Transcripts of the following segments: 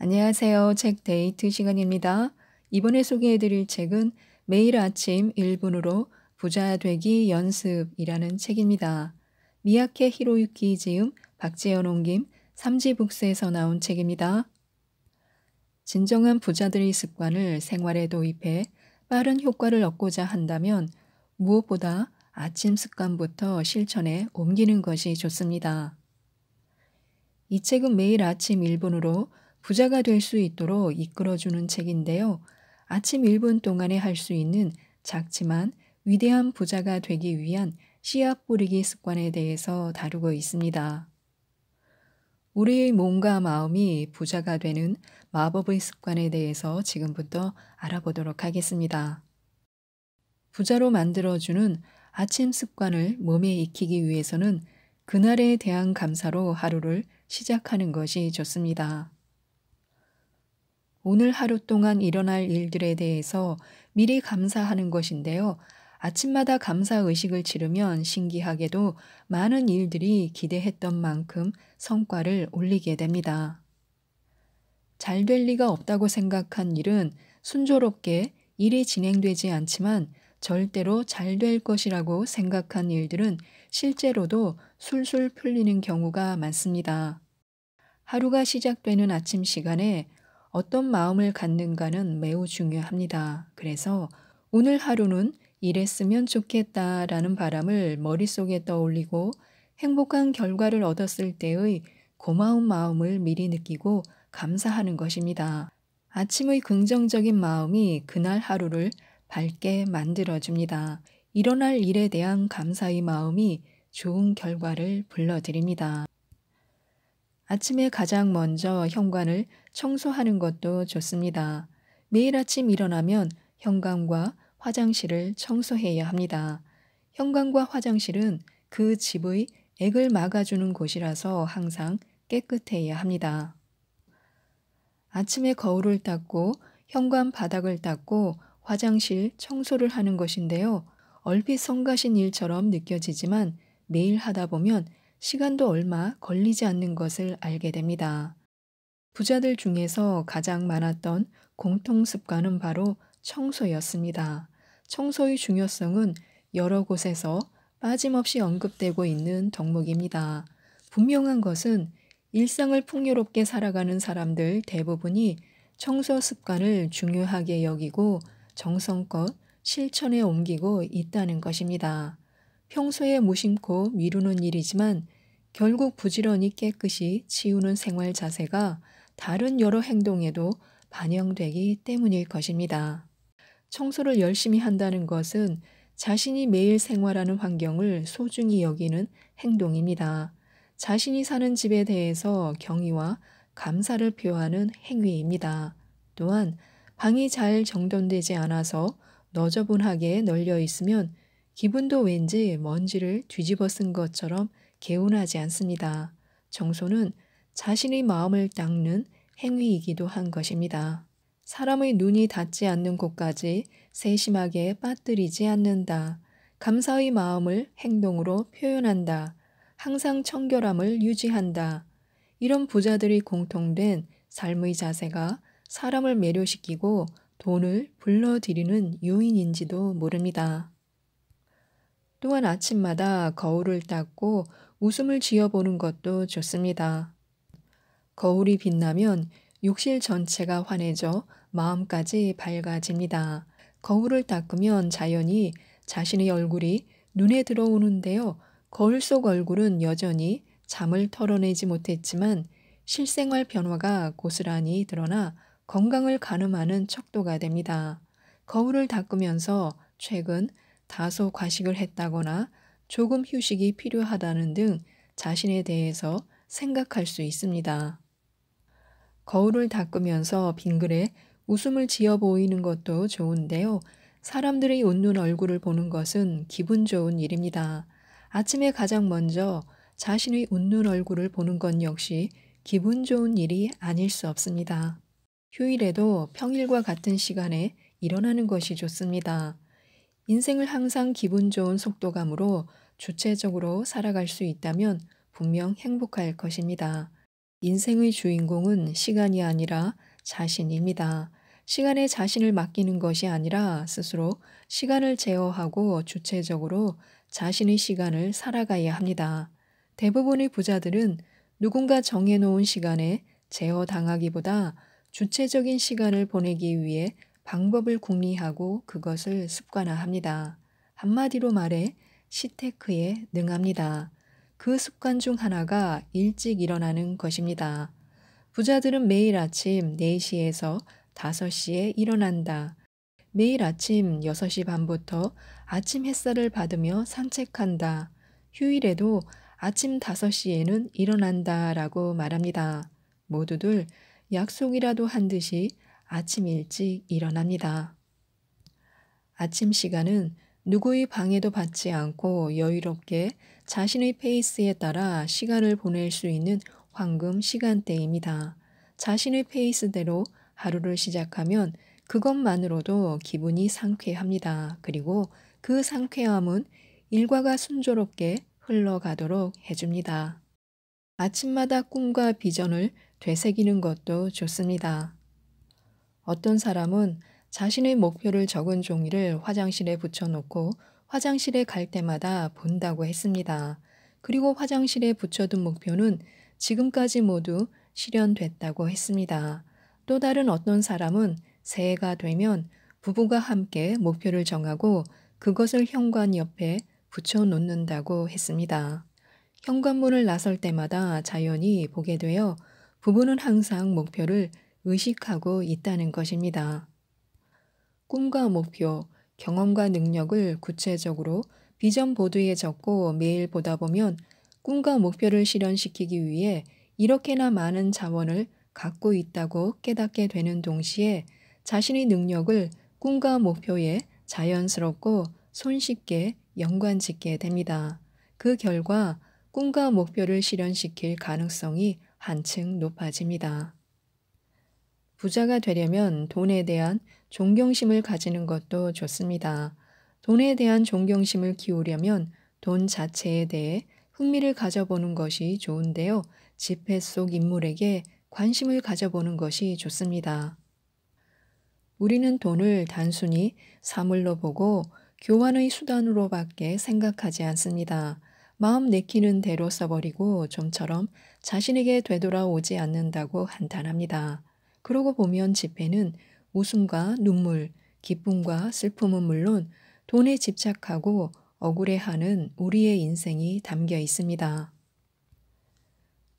안녕하세요. 책 데이트 시간입니다. 이번에 소개해드릴 책은 매일 아침 1분으로 부자 되기 연습이라는 책입니다. 미야케 히로유키 지음, 박재현 옮김, 삼지북스에서 나온 책입니다. 진정한 부자들의 습관을 생활에 도입해 빠른 효과를 얻고자 한다면 무엇보다 아침 습관부터 실천에 옮기는 것이 좋습니다. 이 책은 매일 아침 1분으로 부자가 될 수 있도록 이끌어주는 책인데요. 아침 1분 동안에 할 수 있는 작지만 위대한 부자가 되기 위한 씨앗 뿌리기 습관에 대해서 다루고 있습니다. 우리의 몸과 마음이 부자가 되는 마법의 습관에 대해서 지금부터 알아보도록 하겠습니다. 부자로 만들어주는 아침 습관을 몸에 익히기 위해서는 그날에 대한 감사로 하루를 시작하는 것이 좋습니다. 오늘 하루 동안 일어날 일들에 대해서 미리 감사하는 것인데요. 아침마다 감사 의식을 치르면 신기하게도 많은 일들이 기대했던 만큼 성과를 올리게 됩니다. 잘 될 리가 없다고 생각한 일은 순조롭게 일이 진행되지 않지만 절대로 잘 될 것이라고 생각한 일들은 실제로도 술술 풀리는 경우가 많습니다. 하루가 시작되는 아침 시간에 어떤 마음을 갖는가는 매우 중요합니다. 그래서 오늘 하루는 이랬으면 좋겠다라는 바람을 머릿속에 떠올리고 행복한 결과를 얻었을 때의 고마운 마음을 미리 느끼고 감사하는 것입니다. 아침의 긍정적인 마음이 그날 하루를 밝게 만들어줍니다. 일어날 일에 대한 감사의 마음이 좋은 결과를 불러들입니다. 아침에 가장 먼저 현관을 청소하는 것도 좋습니다. 매일 아침 일어나면 현관과 화장실을 청소해야 합니다. 현관과 화장실은 그 집의 액을 막아주는 곳이라서 항상 깨끗해야 합니다. 아침에 거울을 닦고 현관 바닥을 닦고 화장실 청소를 하는 것인데요. 얼핏 성가신 일처럼 느껴지지만 매일 하다 보면 시간도 얼마 걸리지 않는 것을 알게 됩니다. 부자들 중에서 가장 많았던 공통 습관은 바로 청소였습니다. 청소의 중요성은 여러 곳에서 빠짐없이 언급되고 있는 덕목입니다. 분명한 것은 일상을 풍요롭게 살아가는 사람들 대부분이 청소 습관을 중요하게 여기고 정성껏 실천에 옮기고 있다는 것입니다. 평소에 무심코 미루는 일이지만 결국 부지런히 깨끗이 치우는 생활 자세가 다른 여러 행동에도 반영되기 때문일 것입니다. 청소를 열심히 한다는 것은 자신이 매일 생활하는 환경을 소중히 여기는 행동입니다. 자신이 사는 집에 대해서 경의와 감사를 표하는 행위입니다. 또한 방이 잘 정돈되지 않아서 너저분하게 널려 있으면 기분도 왠지 먼지를 뒤집어 쓴 것처럼 개운하지 않습니다. 청소는 자신의 마음을 닦는 행위이기도 한 것입니다. 사람의 눈이 닿지 않는 곳까지 세심하게 빠뜨리지 않는다. 감사의 마음을 행동으로 표현한다. 항상 청결함을 유지한다. 이런 부자들이 공통된 삶의 자세가 사람을 매료시키고 돈을 불러들이는 요인인지도 모릅니다. 또한 아침마다 거울을 닦고 웃음을 지어보는 것도 좋습니다. 거울이 빛나면 욕실 전체가 환해져 마음까지 밝아집니다. 거울을 닦으면 자연히 자신의 얼굴이 눈에 들어오는데요. 거울 속 얼굴은 여전히 잠을 털어내지 못했지만 실생활 변화가 고스란히 드러나 건강을 가늠하는 척도가 됩니다. 거울을 닦으면서 최근 다소 과식을 했다거나 조금 휴식이 필요하다는 등 자신에 대해서 생각할 수 있습니다. 거울을 닦으면서 빙글에 웃음을 지어 보이는 것도 좋은데요. 사람들의 웃는 얼굴을 보는 것은 기분 좋은 일입니다. 아침에 가장 먼저 자신의 웃는 얼굴을 보는 것 역시 기분 좋은 일이 아닐 수 없습니다. 휴일에도 평일과 같은 시간에 일어나는 것이 좋습니다. 인생을 항상 기분 좋은 속도감으로 주체적으로 살아갈 수 있다면 분명 행복할 것입니다. 인생의 주인공은 시간이 아니라 자신입니다. 시간에 자신을 맡기는 것이 아니라 스스로 시간을 제어하고 주체적으로 자신의 시간을 살아가야 합니다. 대부분의 부자들은 누군가 정해놓은 시간에 제어당하기보다 주체적인 시간을 보내기 위해 방법을 궁리하고 그것을 습관화합니다. 한마디로 말해 시테크에 능합니다. 그 습관 중 하나가 일찍 일어나는 것입니다. 부자들은 매일 아침 4시에서 5시에 일어난다. 매일 아침 6시 반부터 아침 햇살을 받으며 산책한다. 휴일에도 아침 5시에는 일어난다 라고 말합니다. 모두들 약속이라도 한 듯이 아침 일찍 일어납니다. 아침 시간은 누구의 방해도 받지 않고 여유롭게 자신의 페이스에 따라 시간을 보낼 수 있는 황금 시간대입니다. 자신의 페이스대로 하루를 시작하면 그것만으로도 기분이 상쾌합니다. 그리고 그 상쾌함은 일과가 순조롭게 흘러가도록 해줍니다. 아침마다 꿈과 비전을 되새기는 것도 좋습니다. 어떤 사람은 자신의 목표를 적은 종이를 화장실에 붙여놓고 화장실에 갈 때마다 본다고 했습니다. 그리고 화장실에 붙여둔 목표는 지금까지 모두 실현됐다고 했습니다. 또 다른 어떤 사람은 새해가 되면 부부가 함께 목표를 정하고 그것을 현관 옆에 붙여놓는다고 했습니다. 현관문을 나설 때마다 자연히 보게 되어 부부는 항상 목표를 의식하고 있다는 것입니다. 꿈과 목표, 경험과 능력을 구체적으로 비전 보드에 적고 매일 보다 보면 꿈과 목표를 실현시키기 위해 이렇게나 많은 자원을 갖고 있다고 깨닫게 되는 동시에 자신의 능력을 꿈과 목표에 자연스럽고 손쉽게 연관짓게 됩니다. 그 결과 꿈과 목표를 실현시킬 가능성이 한층 높아집니다. 부자가 되려면 돈에 대한 존경심을 가지는 것도 좋습니다. 돈에 대한 존경심을 키우려면 돈 자체에 대해 흥미를 가져보는 것이 좋은데요. 지폐 속 인물에게 관심을 가져보는 것이 좋습니다. 우리는 돈을 단순히 사물로 보고 교환의 수단으로밖에 생각하지 않습니다. 마음 내키는 대로 써버리고 좀처럼 자신에게 되돌아오지 않는다고 한탄합니다. 그러고 보면 지폐는 웃음과 눈물, 기쁨과 슬픔은 물론 돈에 집착하고 억울해하는 우리의 인생이 담겨 있습니다.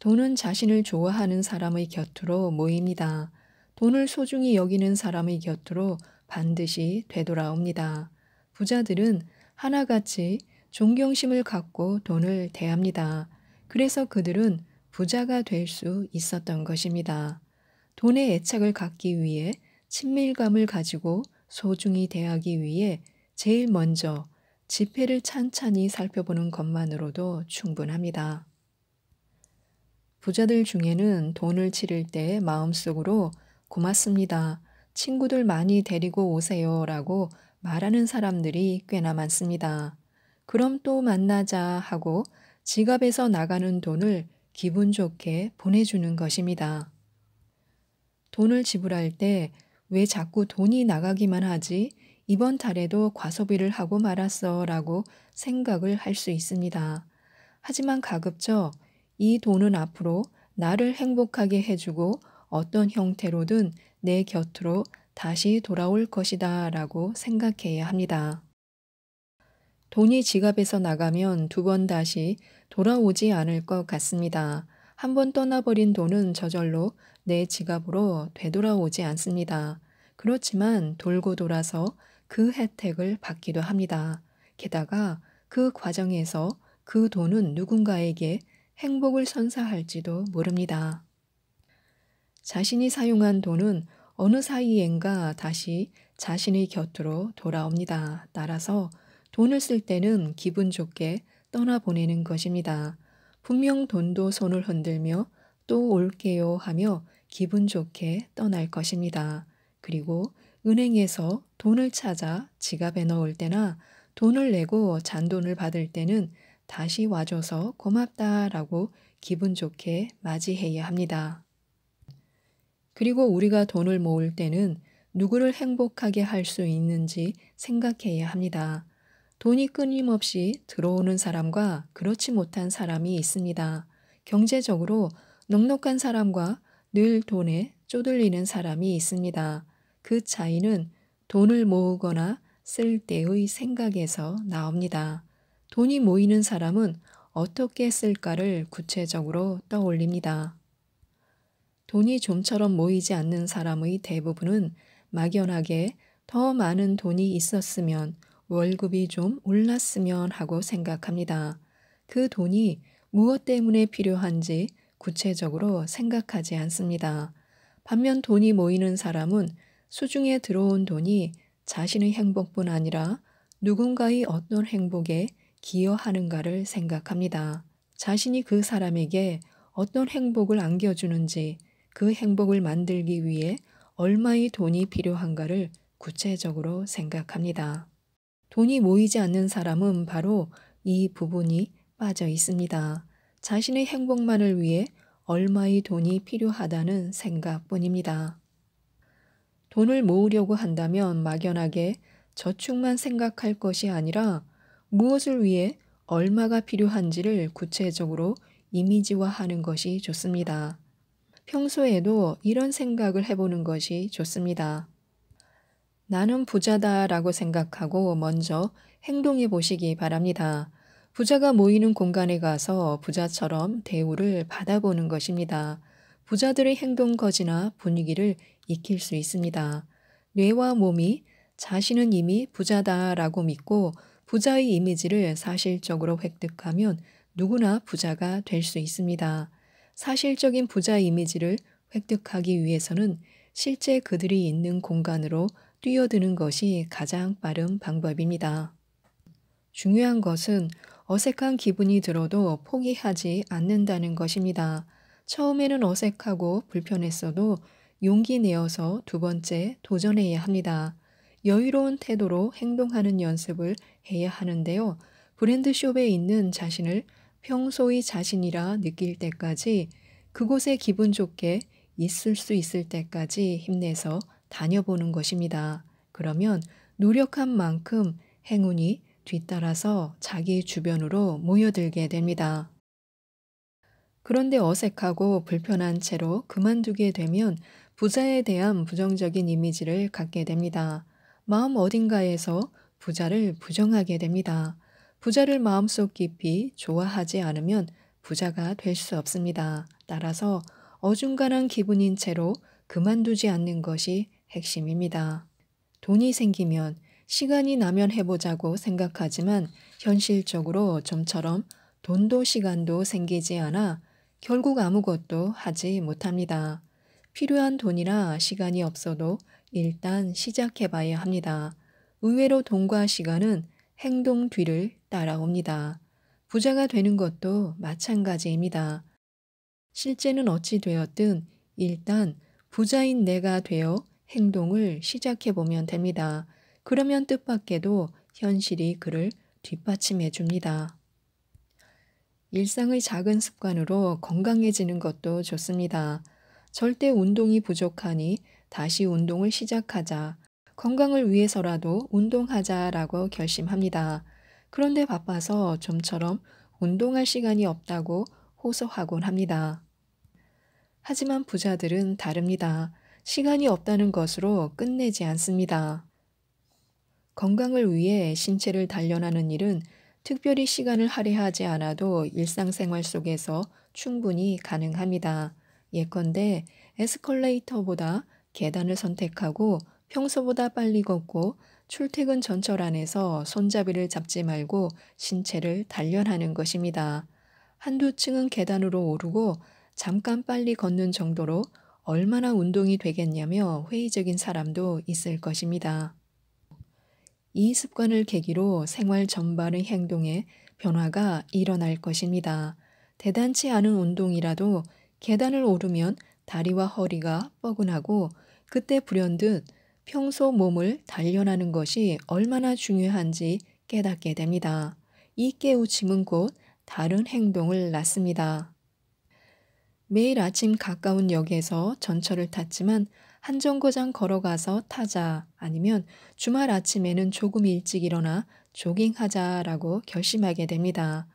돈은 자신을 좋아하는 사람의 곁으로 모입니다. 돈을 소중히 여기는 사람의 곁으로 반드시 되돌아옵니다. 부자들은 하나같이 존경심을 갖고 돈을 대합니다. 그래서 그들은 부자가 될 수 있었던 것입니다. 돈에 애착을 갖기 위해 친밀감을 가지고 소중히 대하기 위해 제일 먼저 지폐를 찬찬히 살펴보는 것만으로도 충분합니다. 부자들 중에는 돈을 치를 때 마음속으로 고맙습니다. 친구들 많이 데리고 오세요 라고 말하는 사람들이 꽤나 많습니다. 그럼 또 만나자 하고 지갑에서 나가는 돈을 기분 좋게 보내주는 것입니다. 돈을 지불할 때 왜 자꾸 돈이 나가기만 하지? 이번 달에도 과소비를 하고 말았어 라고 생각을 할 수 있습니다. 하지만 가급적 이 돈은 앞으로 나를 행복하게 해주고 어떤 형태로든 내 곁으로 다시 돌아올 것이다 라고 생각해야 합니다. 돈이 지갑에서 나가면 2번 다시 돌아오지 않을 것 같습니다. 한 번 떠나버린 돈은 저절로 내 지갑으로 되돌아오지 않습니다. 그렇지만 돌고 돌아서 그 혜택을 받기도 합니다. 게다가 그 과정에서 그 돈은 누군가에게 행복을 선사할지도 모릅니다. 자신이 사용한 돈은 어느 사이엔가 다시 자신의 곁으로 돌아옵니다. 따라서 돈을 쓸 때는 기분 좋게 떠나보내는 것입니다. 분명 돈도 손을 흔들며 또 올게요 하며 기분 좋게 떠날 것입니다. 그리고 은행에서 돈을 찾아 지갑에 넣을 때나 돈을 내고 잔돈을 받을 때는 다시 와줘서 고맙다라고 기분 좋게 맞이해야 합니다. 그리고 우리가 돈을 모을 때는 누구를 행복하게 할 수 있는지 생각해야 합니다. 돈이 끊임없이 들어오는 사람과 그렇지 못한 사람이 있습니다. 경제적으로 넉넉한 사람과 늘 돈에 쪼들리는 사람이 있습니다. 그 차이는 돈을 모으거나 쓸 때의 생각에서 나옵니다. 돈이 모이는 사람은 어떻게 쓸까를 구체적으로 떠올립니다. 돈이 좀처럼 모이지 않는 사람의 대부분은 막연하게 더 많은 돈이 있었으면, 월급이 좀 올랐으면 하고 생각합니다. 그 돈이 무엇 때문에 필요한지 구체적으로 생각하지 않습니다. 반면 돈이 모이는 사람은 수중에 들어온 돈이 자신의 행복뿐 아니라 누군가의 어떤 행복에 기여하는가를 생각합니다. 자신이 그 사람에게 어떤 행복을 안겨주는지, 그 행복을 만들기 위해 얼마의 돈이 필요한가를 구체적으로 생각합니다. 돈이 모이지 않는 사람은 바로 이 부분이 빠져 있습니다. 자신의 행복만을 위해 얼마의 돈이 필요하다는 생각뿐입니다. 돈을 모으려고 한다면 막연하게 저축만 생각할 것이 아니라 무엇을 위해 얼마가 필요한지를 구체적으로 이미지화하는 것이 좋습니다. 평소에도 이런 생각을 해보는 것이 좋습니다. 나는 부자다라고 생각하고 먼저 행동해 보시기 바랍니다. 부자가 모이는 공간에 가서 부자처럼 대우를 받아보는 것입니다. 부자들의 행동 거지나 분위기를 익힐 수 있습니다. 뇌와 몸이 자신은 이미 부자다라고 믿고 부자의 이미지를 사실적으로 획득하면 누구나 부자가 될 수 있습니다. 사실적인 부자 이미지를 획득하기 위해서는 실제 그들이 있는 공간으로 뛰어드는 것이 가장 빠른 방법입니다. 중요한 것은 어색한 기분이 들어도 포기하지 않는다는 것입니다. 처음에는 어색하고 불편했어도 용기 내어서 두 번째 도전해야 합니다. 여유로운 태도로 행동하는 연습을 해야 하는데요. 브랜드숍에 있는 자신을 평소의 자신이라 느낄 때까지, 그곳에 기분 좋게 있을 수 있을 때까지 힘내서 다녀보는 것입니다. 그러면 노력한 만큼 행운이 뒤따라서 자기 주변으로 모여들게 됩니다. 그런데 어색하고 불편한 채로 그만두게 되면 부자에 대한 부정적인 이미지를 갖게 됩니다. 마음 어딘가에서 부자를 부정하게 됩니다. 부자를 마음속 깊이 좋아하지 않으면 부자가 될 수 없습니다. 따라서 어중간한 기분인 채로 그만두지 않는 것이 핵심입니다. 돈이 생기면 시간이 나면 해보자고 생각하지만 현실적으로 좀처럼 돈도 시간도 생기지 않아 결국 아무것도 하지 못합니다. 필요한 돈이나 시간이 없어도 일단 시작해봐야 합니다. 의외로 돈과 시간은 행동 뒤를 따라옵니다. 부자가 되는 것도 마찬가지입니다. 실제는 어찌 되었든 일단 부자인 내가 되어 행동을 시작해보면 됩니다. 그러면 뜻밖에도 현실이 그를 뒷받침해 줍니다. 일상의 작은 습관으로 건강해지는 것도 좋습니다. 절대 운동이 부족하니 다시 운동을 시작하자. 건강을 위해서라도 운동하자라고 결심합니다. 그런데 바빠서 좀처럼 운동할 시간이 없다고 호소하곤 합니다. 하지만 부자들은 다릅니다. 시간이 없다는 것으로 끝내지 않습니다. 건강을 위해 신체를 단련하는 일은 특별히 시간을 할애하지 않아도 일상생활 속에서 충분히 가능합니다. 예컨대 에스컬레이터보다 계단을 선택하고 평소보다 빨리 걷고 출퇴근 전철 안에서 손잡이를 잡지 말고 신체를 단련하는 것입니다. 한두 층은 계단으로 오르고 잠깐 빨리 걷는 정도로 얼마나 운동이 되겠냐며 회의적인 사람도 있을 것입니다. 이 습관을 계기로 생활 전반의 행동에 변화가 일어날 것입니다. 대단치 않은 운동이라도 계단을 오르면 다리와 허리가 뻐근하고 그때 불현듯 평소 몸을 단련하는 것이 얼마나 중요한지 깨닫게 됩니다. 이 깨우침은 곧 다른 행동을 낳습니다. 매일 아침 가까운 역에서 전철을 탔지만 한 정거장 걸어가서 타자 아니면 주말 아침에는 조금 일찍 일어나 조깅하자라고 결심하게 됩니다.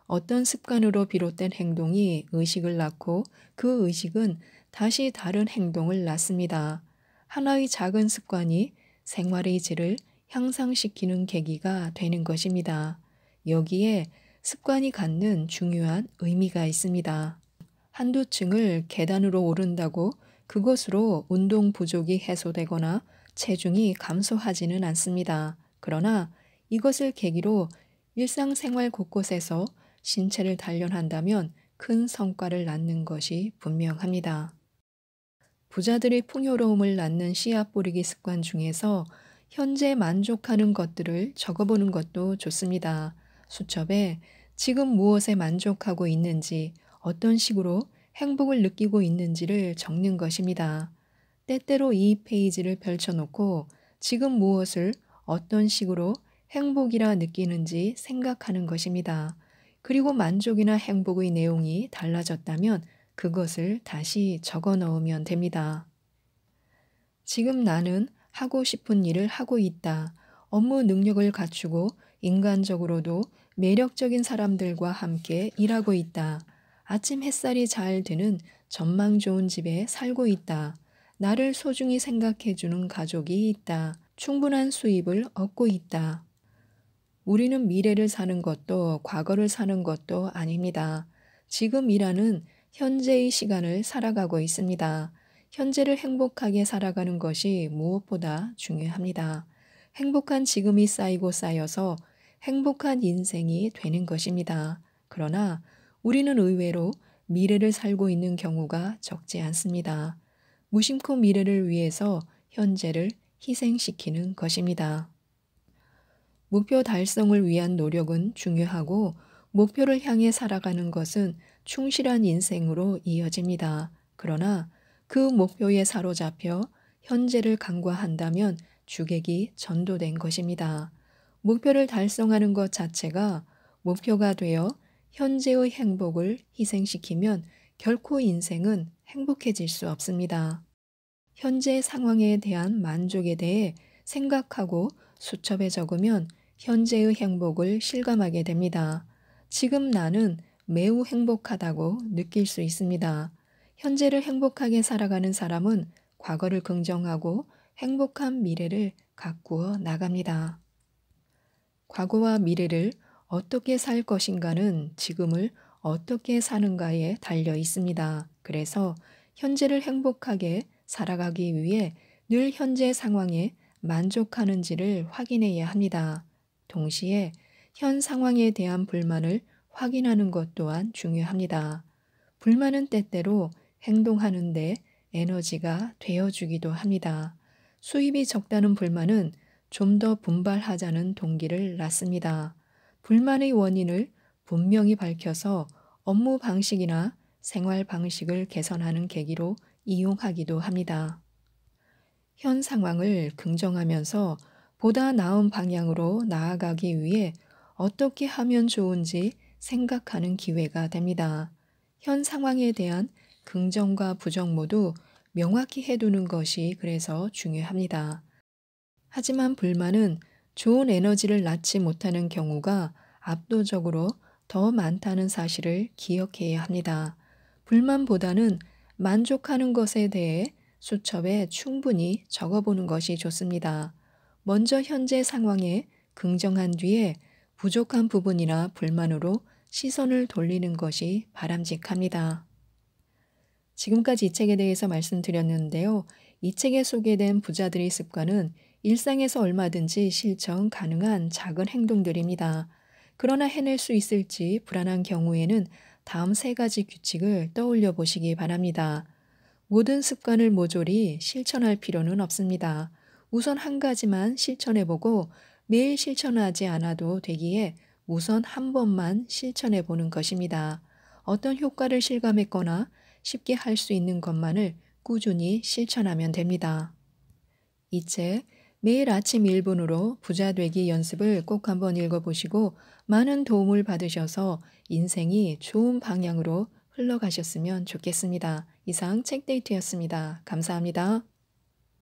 어떤 습관으로 비롯된 행동이 의식을 낳고 그 의식은 다시 다른 행동을 낳습니다. 하나의 작은 습관이 생활의 질을 향상시키는 계기가 되는 것입니다. 여기에 습관이 갖는 중요한 의미가 있습니다. 한두 층을 계단으로 오른다고 그것으로 운동 부족이 해소되거나 체중이 감소하지는 않습니다. 그러나 이것을 계기로 일상생활 곳곳에서 신체를 단련한다면 큰 성과를 낳는 것이 분명합니다. 부자들의 풍요로움을 낳는 씨앗 뿌리기 습관 중에서 현재 만족하는 것들을 적어보는 것도 좋습니다. 수첩에 지금 무엇에 만족하고 있는지, 어떤 식으로 행복을 느끼고 있는지를 적는 것입니다. 때때로 이 페이지를 펼쳐놓고 지금 무엇을 어떤 식으로 행복이라 느끼는지 생각하는 것입니다. 그리고 만족이나 행복의 내용이 달라졌다면 그것을 다시 적어 넣으면 됩니다. 지금 나는 하고 싶은 일을 하고 있다. 업무 능력을 갖추고 인간적으로도 매력적인 사람들과 함께 일하고 있다. 아침 햇살이 잘 드는 전망 좋은 집에 살고 있다. 나를 소중히 생각해주는 가족이 있다. 충분한 수입을 얻고 있다. 우리는 미래를 사는 것도 과거를 사는 것도 아닙니다. 지금이라는 현재의 시간을 살아가고 있습니다. 현재를 행복하게 살아가는 것이 무엇보다 중요합니다. 행복한 지금이 쌓이고 쌓여서 행복한 인생이 되는 것입니다. 그러나 우리는 의외로 미래를 살고 있는 경우가 적지 않습니다. 무심코 미래를 위해서 현재를 희생시키는 것입니다. 목표 달성을 위한 노력은 중요하고 목표를 향해 살아가는 것은 충실한 인생으로 이어집니다. 그러나 그 목표에 사로잡혀 현재를 간과한다면 주객이 전도된 것입니다. 목표를 달성하는 것 자체가 목표가 되어 현재의 행복을 희생시키면 결코 인생은 행복해질 수 없습니다. 현재 상황에 대한 만족에 대해 생각하고 수첩에 적으면 현재의 행복을 실감하게 됩니다. 지금 나는 매우 행복하다고 느낄 수 있습니다. 현재를 행복하게 살아가는 사람은 과거를 긍정하고 행복한 미래를 가꾸어 나갑니다. 과거와 미래를 어떻게 살 것인가는 지금을 어떻게 사는가에 달려 있습니다. 그래서 현재를 행복하게 살아가기 위해 늘 현재 상황에 만족하는지를 확인해야 합니다. 동시에 현 상황에 대한 불만을 확인하는 것 또한 중요합니다. 불만은 때때로 행동하는데 에너지가 되어주기도 합니다. 수입이 적다는 불만은 좀 더 분발하자는 동기를 낳습니다. 불만의 원인을 분명히 밝혀서 업무 방식이나 생활 방식을 개선하는 계기로 이용하기도 합니다. 현 상황을 긍정하면서 보다 나은 방향으로 나아가기 위해 어떻게 하면 좋은지 생각하는 기회가 됩니다. 현 상황에 대한 긍정과 부정 모두 명확히 해두는 것이 그래서 중요합니다. 하지만 불만은 좋은 에너지를 낳지 못하는 경우가 압도적으로 더 많다는 사실을 기억해야 합니다. 불만보다는 만족하는 것에 대해 수첩에 충분히 적어보는 것이 좋습니다. 먼저 현재 상황에 긍정한 뒤에 부족한 부분이나 불만으로 시선을 돌리는 것이 바람직합니다. 지금까지 이 책에 대해서 말씀드렸는데요. 이 책에 소개된 부자들의 습관은 일상에서 얼마든지 실천 가능한 작은 행동들입니다. 그러나 해낼 수 있을지 불안한 경우에는 다음 3가지 규칙을 떠올려 보시기 바랍니다. 모든 습관을 모조리 실천할 필요는 없습니다. 우선 한 가지만 실천해보고 매일 실천하지 않아도 되기에 우선 한 번만 실천해보는 것입니다. 어떤 효과를 실감했거나 쉽게 할 수 있는 것만을 꾸준히 실천하면 됩니다. 이 책 매일 아침 1분으로 부자 되기 연습을 꼭 한번 읽어보시고 많은 도움을 받으셔서 인생이 좋은 방향으로 흘러가셨으면 좋겠습니다. 이상 책데이트였습니다. 감사합니다.